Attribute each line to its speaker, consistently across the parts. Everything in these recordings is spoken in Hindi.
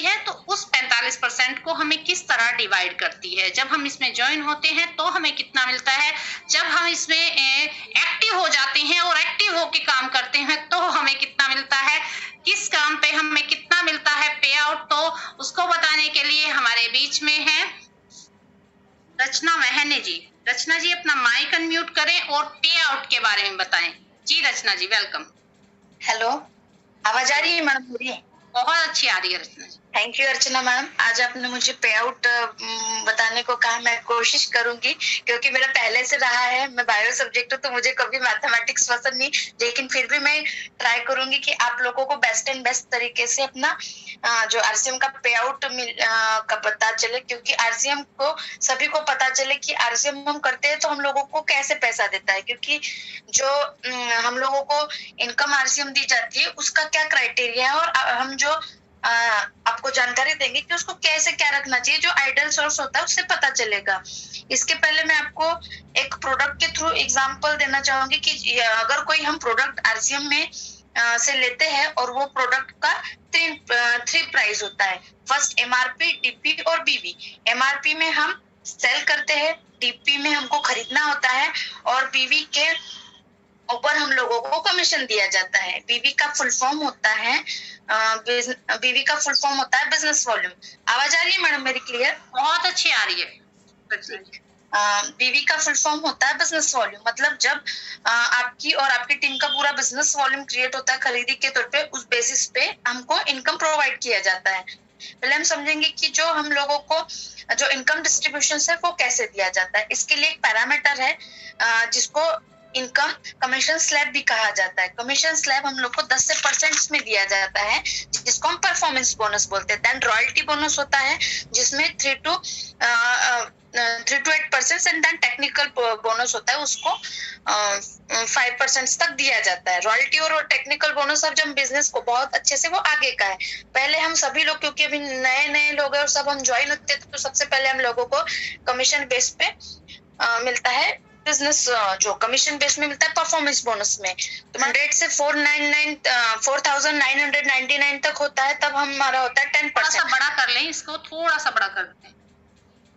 Speaker 1: है तो उस 45% को हमें किस तरह डिवाइड करती है। जब हम इसमें ज्वाइन होते हैं तो हमें कितना मिलता है, जब हम इसमें एक्टिव हो जाते हैं और एक्टिव होके काम करते हैं तो हमें कितना मिलता है, किस काम पे हमें कितना मिलता है पे आउट। तो उसको बताने के लिए हमारे बीच में है रचना महने जी। रचना जी अपना माइक अनम्यूट करें और पे आउट के बारे में बताएं। जी रचना जी वेलकम।
Speaker 2: हेलो, आवाज आ रही है मैडम मेरी?
Speaker 1: बहुत अच्छी आ रही है Rachna ji.
Speaker 2: Thank you Archana ma'am. आज आपने मुझे पे आउट बताने को कहा, मैं कोशिश करूंगी क्योंकि मेरा पहले से रहा है। मैं बायो सब्जेक्ट हूँ तो मुझे कभी मैथमेटिक्स पसंद नहीं, लेकिन फिर भी मैं ट्राई करूंगी कि आप लोगों को बेस्ट एंड बेस्ट तरीके से अपना जो आरसीएम का पे आउट का पता चले, क्योंकि आरसीएम को सभी को पता चले कि आरसीएम हम करते हैं तो हम लोगों को कैसे पैसा देता है, क्योंकि जो हम लोगों को इनकम आरसीएम दी जाती है उसका क्या क्राइटेरिया है, और हम जो आपको जानकारी देंगे कि उसको कैसे क्या रखना चाहिए, जो आइडल सोर्स होता है उससे पता चलेगा। इसके पहले मैं आपको एक प्रोडक्ट के थ्रू एग्जांपल देना चाहूंगी कि अगर कोई हम प्रोडक्ट आरसीएम में से लेते हैं और वो प्रोडक्ट का थ्री प्राइस होता है। फर्स्ट एमआरपी, डीपी और बीवी। एमआरपी में हम सेल करते हैं, डीपी में हमको खरीदना होता है और बीवी के ऊपर हम लोगों को कमीशन दिया जाता है। बीवी का फुल फॉर्म होता है बीवी का फुल फॉर्म होता है बिजनेस वॉल्यूम। आवाज आ रही है मैडम मेरी क्लियर?
Speaker 1: बहुत अच्छी आ रही है।
Speaker 2: बीवी का फुल फॉर्म होता है बिजनेस वॉल्यूम। मतलब जब आपकी और आपकी टीम का पूरा बिजनेस वॉल्यूम क्रिएट होता है खरीदी के तौर पे, उस बेसिस पे हमको इनकम प्रोवाइड किया जाता है। पहले हम समझेंगे कि जो हम लोगों को जो इनकम डिस्ट्रीब्यूशन है वो कैसे दिया जाता है। इसके लिए एक पैरामीटर है जिसको इनकम कमीशन स्लैब भी कहा जाता है। कमीशन स्लैब हम लोग को 10 से % में दिया जाता है, जिसको हम परफॉर्मेंस बोनस बोलते हैं। देन रॉयल्टी बोनस होता है जिसमें 3 to 8% and then technical bonus होता है, उसको 5% तक दिया जाता है। रॉयल्टी और टेक्निकल बोनस अब जब बिजनेस को बहुत अच्छे से, वो आगे का है। पहले हम सभी लोग, क्योंकि अभी नए नए लोग हैं और सब हम ज्वाइन होते हैं, तो सबसे पहले हम लोगों को कमीशन बेस पे मिलता है बिजनेस, जो कमीशन बेस में मिलता है परफॉर्मेंस बोनस में। तो 100 से 4,999 तक होता है, तब हमारा होता है 10%।
Speaker 1: थोड़ा सा बड़ा कर लें इसको, थोड़ा सा बड़ा कर दें।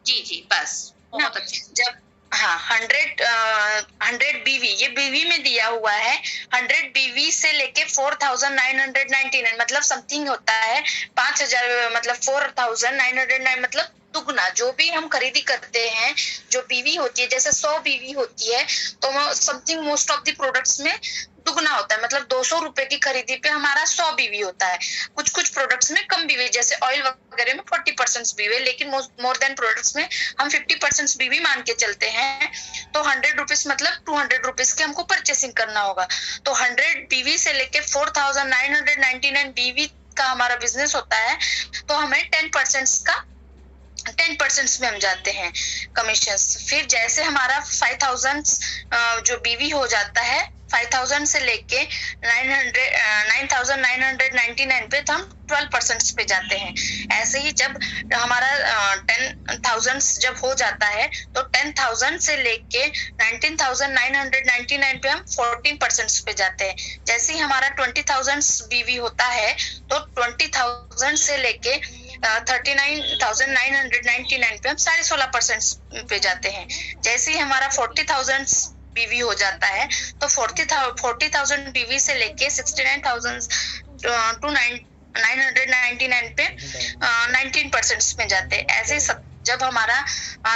Speaker 1: जी जी बस बहुत अच्छे।
Speaker 2: जब 100 बीवी, ये बीवी में दिया हुआ है। 100 बीवी से लेके 4,999 मतलब समथिंग होता है 5,000, मतलब 4,909 मतलब दुगना। जो भी हम खरीदी करते हैं, जो बीवी होती है, जैसे 100 बीवी होती है तो something most of the products में दुगना होता है। मतलब 200 रुपए की खरीदी पे हमारा 100 बीवी होता है। कुछ कुछ प्रोडक्ट्स में कम बीवी, जैसे ऑयल वगैरह में 40% बीवी, लेकिन मोर देन प्रोडक्ट्स में हम 50% बीवी मान के चलते हैं। तो 100 रुपीज मतलब 200 रुपीज के हमको परचेसिंग करना होगा। तो 100 बीवी से लेके 4,999 बीवी का हमारा बिजनेस होता है, तो हमें 10% में हम जाते हैं कमीशन। फिर जैसे हमारा 5,000 जो बीवी हो जाता है, 5,000 से लेके 9,999 पे तो हम 12% पे जाते हैं। ऐसे ही जब हमारा 10,000 जब हो जाता है तो 10,000 से लेके 19,999 पे हम 14% पे जाते हैं। जैसे ही हमारा 20,000 बीवी होता है तो 20,000 से लेके 39,999 पे हम 16.5% पे जाते हैं। जैसे ही हमारा 40,000 बीवी हो जाता है तो 40,000 बीवी से लेके 69,000 टू 999 पे 19% में जाते हैं। ऐसे जब हमारा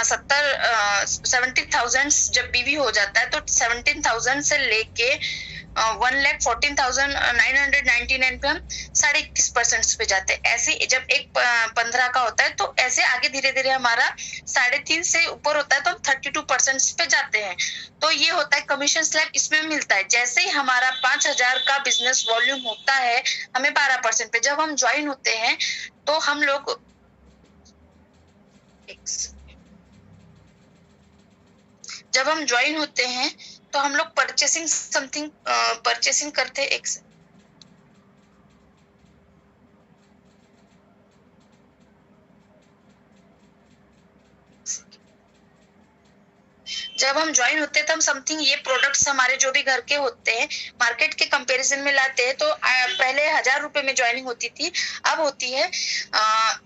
Speaker 2: 70,000 जब बीवी हो जाता है तो 17,000 से लेके 1,14,999 पे हम 21.5% पे जाते हैं। ऐसे जब एक 15 का होता है तो ऐसे आगे धीरे धीरे हमारा 3.5 से ऊपर होता है तो हम 32% पे जाते हैं। तो ये होता है कमीशन स्लैब, इसमें मिलता है। जैसे ही हमारा 5,000 का बिजनेस वॉल्यूम होता है हमें 12% पे, जब हम ज्वाइन होते हैं तो हम लोग जब हम ज्वाइन होते हैं तो हम लोग परचेसिंग करते हैं। जब हम ज्वाइन होते हैं तो हम समथिंग ये प्रोडक्ट्स हमारे जो भी घर के होते हैं मार्केट के कंपैरिजन में लाते हैं। तो पहले 1000 रुपए में ज्वाइनिंग होती थी, अब होती है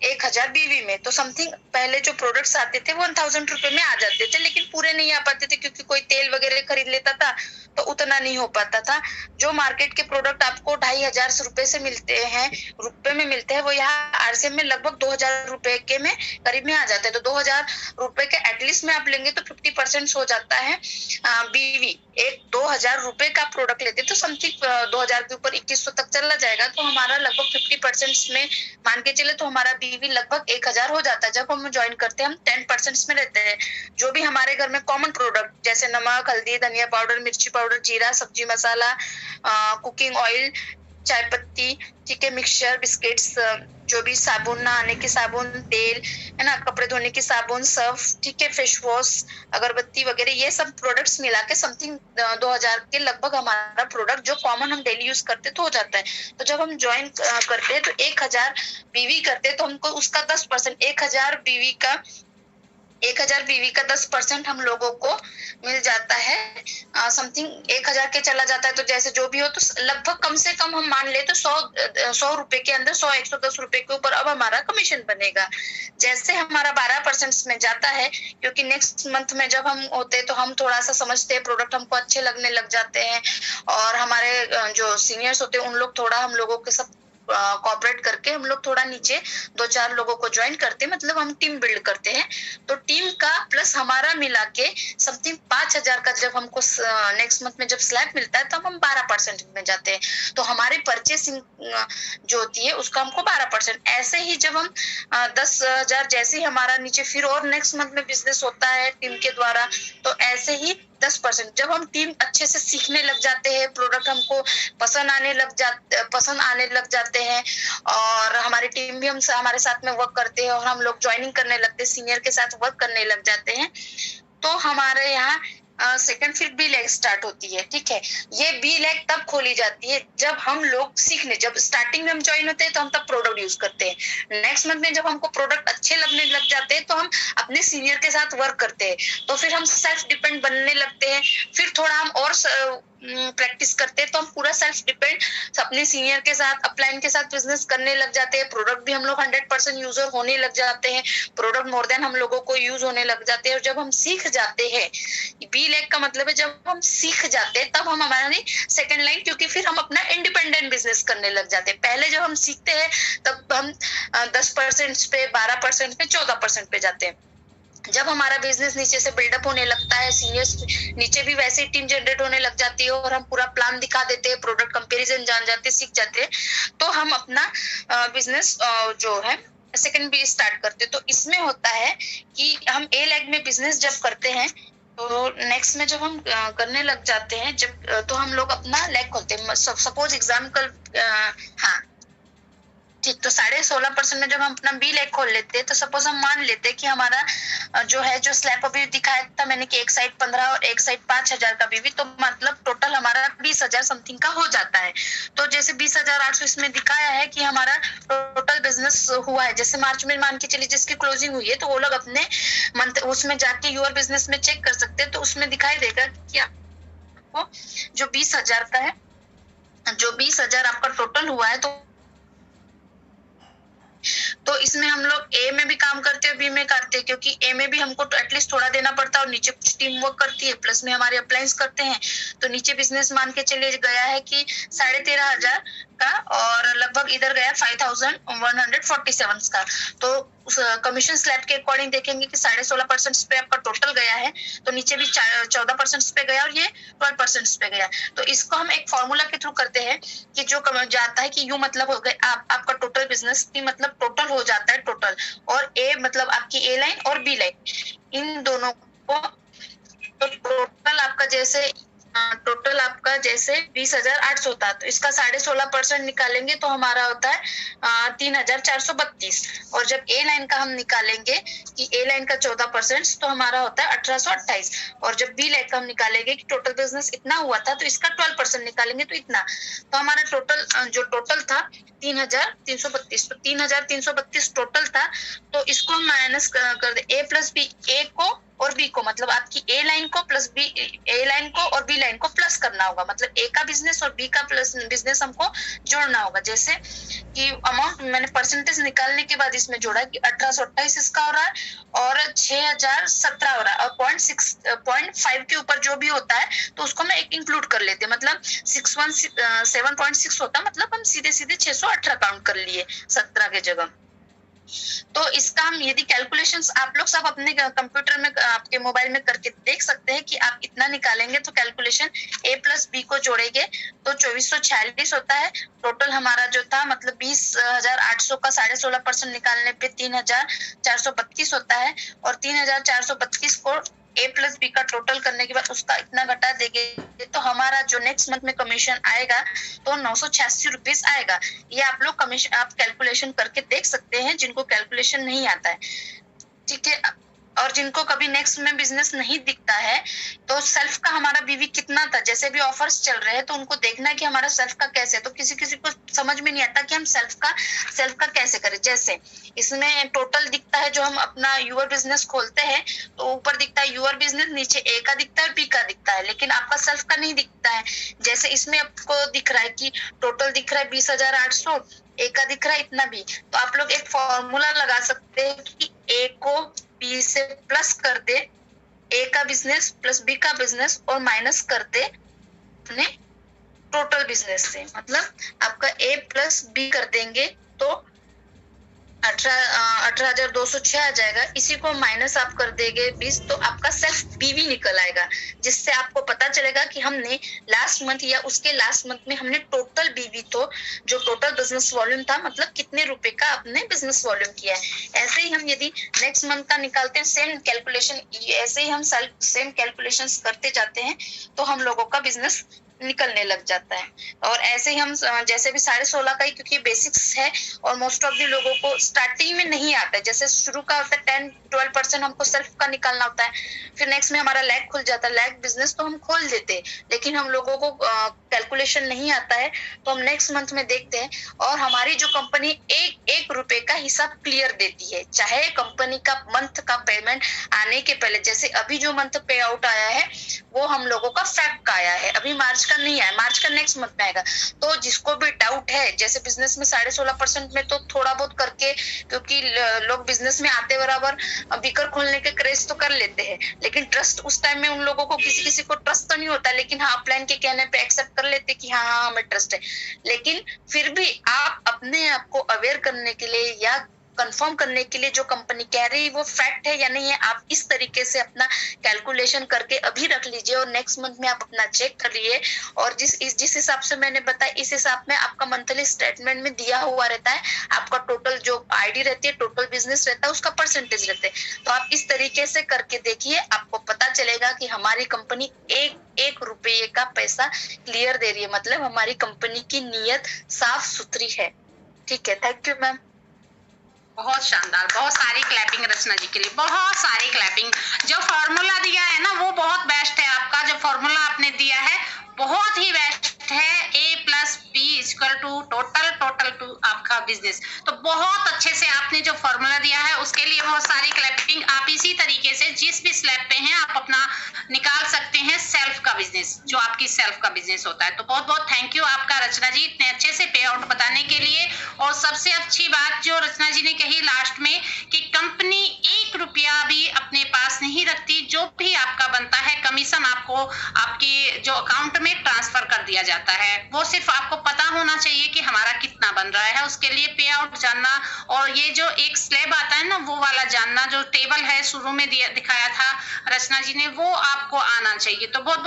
Speaker 2: 1000 बीवी में। तो समथिंग पहले जो प्रोडक्ट्स आते थे वो 1000 रुपए में आ जाते थे, लेकिन पूरे नहीं आ पाते थे क्योंकि कोई तेल वगैरह खरीद लेता था तो उतना नहीं हो पाता था। जो मार्केट के प्रोडक्ट आपको 2500 रुपए से मिलते हैं, रुपए में मिलते हैं, वो यहाँ आरसीएम में लगभग 2000 रुपए के में करीब में आ जाते हैं। तो 2000 रुपए के एटलीस्ट में आप लेंगे तो 50% हो जाता है बीवी। एक 2000 रुपए का प्रोडक्ट लेते तो समथिंग 2000 के ऊपर 2100 तक चला जाएगा। तो हमारा लगभग 50% में मान के चले तो हमारा बीवी लगभग 1000 हो जाता है। जब हम ज्वाइन करते हैं हम 10% में रहते हैं। जो भी हमारे घर में कॉमन प्रोडक्ट जैसे नमक, हल्दी, धनिया पाउडर, मिर्ची पाउडर, जीरा, सब्जी मसाला, कुकिंग ऑयल, चाय पत्ती, ठीक है, मिक्सचर, बिस्किट्स, जो भी साबुन, नहाने की साबुन, तेल है ना, कपड़े धोने की साबुन, सर्फ, ठीक है, फेस वॉश, अगरबत्ती वगैरह, ये सब प्रोडक्ट्स मिला के समथिंग 2000 के लगभग हमारा प्रोडक्ट जो कॉमन हम डेली यूज करते तो हो जाता है। तो जब हम ज्वाइन करते हैं तो 1000 बीवी करते हैं तो हमको उसका 10% 1000 बीवी का 10% हम लोगों को मिल जाता है। समथिंग 1000 के चला जाता है। तो जैसे जो भी हो तो लगभग कम से कम हम मान ले तो 100 रुपए के अंदर 110 रुपए के ऊपर अब हमारा कमीशन बनेगा। जैसे हमारा 12% में जाता है, क्योंकि नेक्स्ट मंथ में जब हम होते हैं तो हम थोड़ा सा समझते हैं, प्रोडक्ट हमको अच्छे लगने लग जाते हैं और हमारे जो सीनियर्स होते हैं उन लोग थोड़ा हम लोगों के सब कॉपरेट करके हम लोग थोड़ा नीचे 2-4 लोगों को ज्वाइन करते हैं, मतलब हम टीम बिल्ड करते हैं। तो टीम का प्लस हमारा मिला के समथिंग 5000 का जब हमको नेक्स्ट मंथ में जब स्लैब मिलता है तो हम 12% में जाते हैं। तो हमारे परचेसिंग जो होती है उसका हमको 12%। ऐसे ही जब हम 10,000 जैसे ही हमारा नीचे फिर और नेक्स्ट मंथ में बिजनेस होता है टीम के द्वारा, तो ऐसे ही 10%। जब हम टीम अच्छे से सीखने लग जाते हैं, प्रोडक्ट हमको पसंद आने लग जाते हैं और हमारी टीम भी हम हमारे साथ में वर्क करते हैं और हम लोग ज्वाइनिंग करने लगते हैं, सीनियर के साथ वर्क करने लग जाते हैं, तो हमारे यहाँ सेकंड फिर बी लेग स्टार्ट होती है। ठीक है, ये बी लेग तब खोली जाती है जब हम लोग सीखने, जब स्टार्टिंग में हम ज्वाइन होते हैं तो हम तब प्रोडक्ट यूज करते हैं। नेक्स्ट मंथ में जब हमको प्रोडक्ट अच्छे लगने लग जाते हैं तो हम अपने सीनियर के साथ वर्क करते हैं, तो फिर हम सेल्फ डिपेंड बनने लगते हैं। फिर थोड़ा हम और प्रैक्टिस करते हैं तो हम पूरा सेल्फ डिपेंड अपने सीनियर के साथ, अपलाइन के साथ बिजनेस करने लग जाते हैं। प्रोडक्ट भी हम लोग 100% यूजर होने लग जाते हैं, प्रोडक्ट मोर देन हम लोगों को यूज होने लग जाते हैं। और जब हम सीख जाते हैं, बी लेग का मतलब है जब हम सीख जाते हैं तब हम हमारी सेकंड लाइन, क्योंकि फिर हम अपना इंडिपेंडेंट बिजनेस करने लग जाते हैं। पहले जब हम सीखते हैं तब हम 10% पे, 12% पे, 14% पे जाते हैं। जब हमारा बिजनेस नीचे से बिल्डअप होने लगता है, सीनियर्स नीचे भी वैसे ही टीम जनरेट होने लग जाती है और हम पूरा प्लान दिखा देते हैं, प्रोडक्ट कंपैरिजन जान जाते हैं, सीख जाते हैं, तो हम अपना बिजनेस जो है सेकंड बी स्टार्ट करते हैं। तो इसमें होता है कि हम ए लेग में बिजनेस जब करते हैं तो नेक्स्ट में जब हम करने लग जाते हैं, जब तो हम लोग अपना लेग खोलते हैं। सपोज एग्जाम्पल, हाँ ठीक, तो 16.5% में जब हम अपना बी लेग खोल लेते हैं तो सपोज हम मान लेते हैं कि हमारा जो है, जो स्लैब अभी दिखाया था मैंने कि एक साइड 15 और एक साइड 5000 का बीवी, तो मतलब टोटल हमारा 20,000 समथिंग का हो जाता है। तो जैसे 20,800 इसमें दिखाया है कि हमारा टोटल बिजनेस हुआ है। जैसे मार्च में मान के चलिए जिसकी क्लोजिंग हुई है, तो वो लोग अपने मंथ उसमें जाके यूर बिजनेस में चेक कर सकते हैं, तो उसमें दिखाई देगा कि आपको जो 20,000 का है, जो 20,000 आपका टोटल हुआ है, तो इसमें हम लोग ए में भी काम करते हैं, बी में करते हैं, क्योंकि ए में भी हमको एटलीस्ट थोड़ा देना पड़ता है और नीचे कुछ टीम वर्क करती है, प्लस में हमारे अप्लायंस करते हैं। तो नीचे बिजनेस मान के चले गया है कि 13,500 का और लगभग इधर गया 5,147 का। तो कमीशन स्लैब के अकॉर्डिंग देखेंगे कि 16.5% पे आपका टोटल गया है, तो नीचे भी 14% पे गया और ये 12% पे गया। तो इसको हम एक फॉर्मूला के थ्रू करते हैं कि जो जाता है कि यू मतलब हो गया आपका टोटल बिजनेस, बी मतलब टोटल हो जाता है टोटल, और ए मतलब आपकी ए लाइन और बी लाइन, इन दोनों को, तो टोटल आपका जैसे 20,800 था, तो इसका 16.5% निकालेंगे तो हमारा होता है 3,432। और जब ए लाइन का हम निकालेंगे कि ए लाइन का 14%, तो हमारा होता है 1,828। और जब बी लाइन का हम निकालेंगे कि टोटल बिजनेस इतना हुआ था, तो इसका 12% निकालेंगे तो इतना। तो हमारा टोटल जो टोटल था 3,332, तो 3,332 टोटल था। तो इसको हम माइनस कर दे, ए प्लस बी, ए को और बी को, मतलब आपकी ए लाइन को प्लस बी, ए लाइन को और बी लाइन को प्लस करना होगा, मतलब ए का बिजनेस और बी का प्लस बिजनेस हमको जोड़ना होगा। जैसे कि अमाउंट मैंने परसेंटेज निकालने के बाद इसमें जोड़ा कि 1828 इसका हो रहा है और 6017 हो रहा है, और 0.5 के ऊपर जो भी होता है तो उसको मैं एक इंक्लूड कर लेते हैं, मतलब 617.6 होता है, मतलब हम सीधे सीधे 618 काउंट कर लिए 17 के जगह। तो इसका हम यदि कैलकुलेशंस आप लोग सब अपने कंप्यूटर में, आपके मोबाइल में करके देख सकते हैं कि आप इतना निकालेंगे तो कैलकुलेशन ए प्लस बी को जोड़ेंगे तो 2446 होता है। टोटल हमारा जो था मतलब 20,800 का 16.5% निकालने पे 3,432 होता है, और 3,432 को ए प्लस बी का टोटल करने के बाद उसका इतना घटा देंगे तो हमारा जो नेक्स्ट मंथ में कमीशन आएगा तो 986 रुपीज आएगा। ये आप लोग कमीशन आप कैलकुलेशन करके देख सकते हैं जिनको कैलकुलेशन नहीं आता है, ठीक है। और जिनको कभी नेक्स्ट में बिजनेस नहीं दिखता है तो सेल्फ का हमारा बीवी कितना था, जैसे भी ऑफर्स चल रहे हैं तो उनको देखना है कि हमारा सेल्फ का कैसे है। तो किसी किसी को समझ में नहीं आता कि हम सेल्फ का कैसे करें। जैसे इसमें टोटल दिखता है, जो हम अपना यूर बिजनेस खोलते हैं तो ऊपर दिखता है यूर बिजनेस, नीचे ए का दिखता है, बी का दिखता है, लेकिन आपका सेल्फ का नहीं दिखता है। जैसे इसमें आपको दिख रहा है कि टोटल दिख रहा है 20,800, ए का दिख रहा है इतना भी, तो आप लोग एक फॉर्मूला लगा सकते हैं कि ए को बी से प्लस कर दे, ए का बिजनेस प्लस बी का बिजनेस, और माइनस कर दे अपने टोटल बिजनेस से, मतलब आपका ए प्लस बी कर देंगे तो 18,206 आ जाएगा। इसी को माइनस आप कर देंगे 20 तो आपका सेल्फ बीवी निकल आएगा, जिससे आपको पता चलेगा कि हमने लास्ट मंथ या उसके लास्ट मंथ में हमने टोटल बीवी तो जो टोटल बिजनेस वॉल्यूम था, मतलब कितने रुपए का अपने बिजनेस वॉल्यूम किया है। ऐसे ही हम यदि नेक्स्ट मंथ का निकालते हैं सेम कैलकुलेशन, ऐसे ही हम सेम कैलकुलेशंस करते जाते हैं तो हम लोगों का बिजनेस निकलने लग जाता है। और ऐसे ही हम जैसे भी 16.5 का ही, क्योंकि बेसिक्स है और मोस्ट ऑफ दी लोगों को स्टार्टिंग में नहीं आता है, जैसे शुरू का होता है 10-12% हमको सेल्फ का निकालना होता है, फिर नेक्स्ट में हमारा लैग खुल जाता है, लैग बिजनेस तो हम खोल देते हैं, लेकिन हम लोगों को कैलकुलेशन नहीं आता है तो हम नेक्स्ट मंथ में देखते हैं। और हमारी जो कंपनी एक रुपए का हिसाब क्लियर देती है, चाहे कंपनी का मंथ का पेमेंट आने के पहले, जैसे अभी जो मंथ पे आउट आया है वो हम लोगों का फैक्ट का आया है, अभी मार्च का नहीं आया, मार्च का नेक्स्ट मंथ में आएगा। तो जिसको भी डाउट है, जैसे बिजनेस में 16.5% में तो थोड़ा बहुत करके, क्योंकि लोग बिजनेस में आते बराबर बिकर खोलने के क्रेज तो कर लेते हैं, लेकिन ट्रस्ट उस टाइम में उन लोगों को किसी को ट्रस्ट तो नहीं होता, लेकिन हाँ अपलाइन के कहने पे एक्सेप्ट कर लेते कि हाँ हमें ट्रस्ट है। लेकिन फिर भी आप अपने आप को अवेयर करने के लिए या कंफर्म करने के लिए जो कंपनी कह रही है वो फैक्ट है या नहीं है, आप इस तरीके से अपना कैलकुलेशन करके अभी रख लीजिए और नेक्स्ट मंथ में आप अपना चेक करिए। और जिस हिसाब से मैंने बताया इस हिसाब में आपका मंथली स्टेटमेंट में दिया हुआ रहता है, आपका टोटल जो आईडी रहती है, टोटल बिजनेस रहता है, उसका परसेंटेज रहता है। तो आप इस तरीके से करके देखिए, आपको पता चलेगा कि हमारी कंपनी एक रुपये का पैसा क्लियर दे रही है, मतलब हमारी कंपनी की नीयत साफ सुथरी है। ठीक है, थैंक यू मैम।
Speaker 1: बहुत शानदार, बहुत सारी क्लैपिंग रचना जी के लिए, बहुत सारी क्लैपिंग। जो फॉर्मूला दिया है ना वो बहुत बेस्ट है, आपका जो फॉर्मूला आपने दिया है बहुत ही बेस्ट है। A plus B equal to total to आपका बिजनेस, तो बहुत अच्छे से आपने जो फॉर्मूला दिया है उसके लिए बहुत सारी क्लैपिंग। आप इसी तरीके से जिस भी स्लैब पे हैं आप अपना निकाल सकते हैं सेल्फ का बिजनेस, जो आपकी सेल्फ का बिजनेस होता है। तो बहुत बहुत थैंक यू आपका रचना जी, इतने अच्छे से पे आउट बताने के लिए। और सबसे अच्छी बात जो रचना जी ने कही लास्ट में कि कंपनी 1 रुपया भी अपने पास नहीं रखती, जो भी आपका बनता है कमीशन आपको आपके जो अकाउंट में ट्रांसफर कर दिया जाता है। वो सिर्फ आपको पता होना चाहिए कि हमारा कितना बन रहा है, उसके लिए पे आउट जानना, और ये जो एक स्लैब आता है ना वो वाला जानना, जो टेबल है शुरू में दिखाया था रचना जी ने, वो आपको आना चाहिए। तो बहुत